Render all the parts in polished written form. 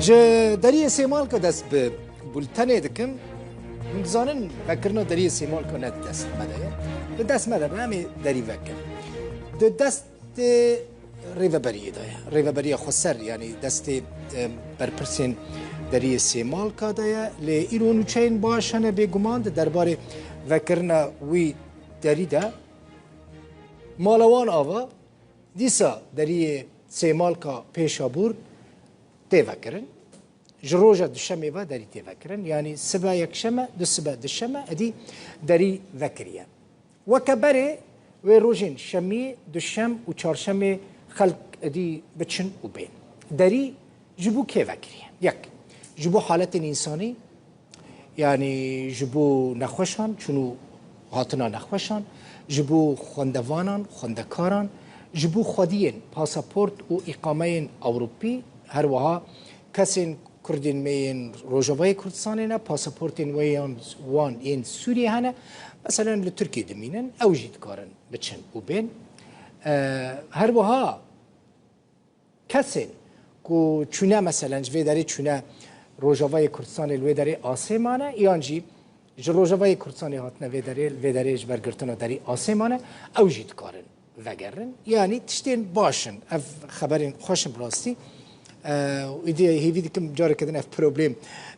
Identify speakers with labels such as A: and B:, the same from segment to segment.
A: دری استعمال که دست به بولتنه دکم مزانن فکرنا دری استعمال کنه دست مده به دست مده به همه دری وکر دست ریوبریه دایا ریوبریه خسر یعنی دست برپرسین دری استعمال که دایا لی ایرونو چین باشنه بگمان درباره وکرنا وی دری ده مالوان آوا دیسا دری استعمال که پیشابور تفكرن جروجة دشمة و داري تفكرن يعني سبا يكشمة دو سبا دشمة ادي داري ذكريا وكبري وروجين شمي دشم و چارشمة خلق ادي بتشن وبين داري جبو كي ذكريا يك جبو حالة إنساني يعني جبو نخوشان شنو هاتنا نخوشان جبو خندوانان خندكاران جبو خوديين باسابورت و إقامين أوروبي هر وها کسین کردین میین روجوای کردستانی نه پاسپورتین وان این سوریه هنه مثلا لترکیه دمینن اوجید کارن بچن و بین هر وها کسین کو چونه مثلا جوی داری چونه روجوای کردستانی لوی داری آسمانه یانجی روجوای کردستانی هاتنه وی داری جبرگرتنا داری آسمانه اوجید کارن وگرن یعنی تشتین باشن اف خبرین خوشم راستی ایده هیوی دیکم جاره کردن اف پروبلم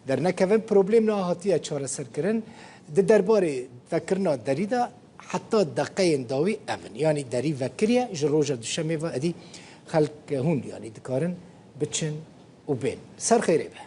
A: در نکویم پروبلم نه هاتیه چاره سر کردن درباره فکرنا داری دا حتی دقیقه داوی اون یعنی داری وکریه جروج دوشمه و ادی خلق هون یعنی دکارن بچن و بین سر خیره به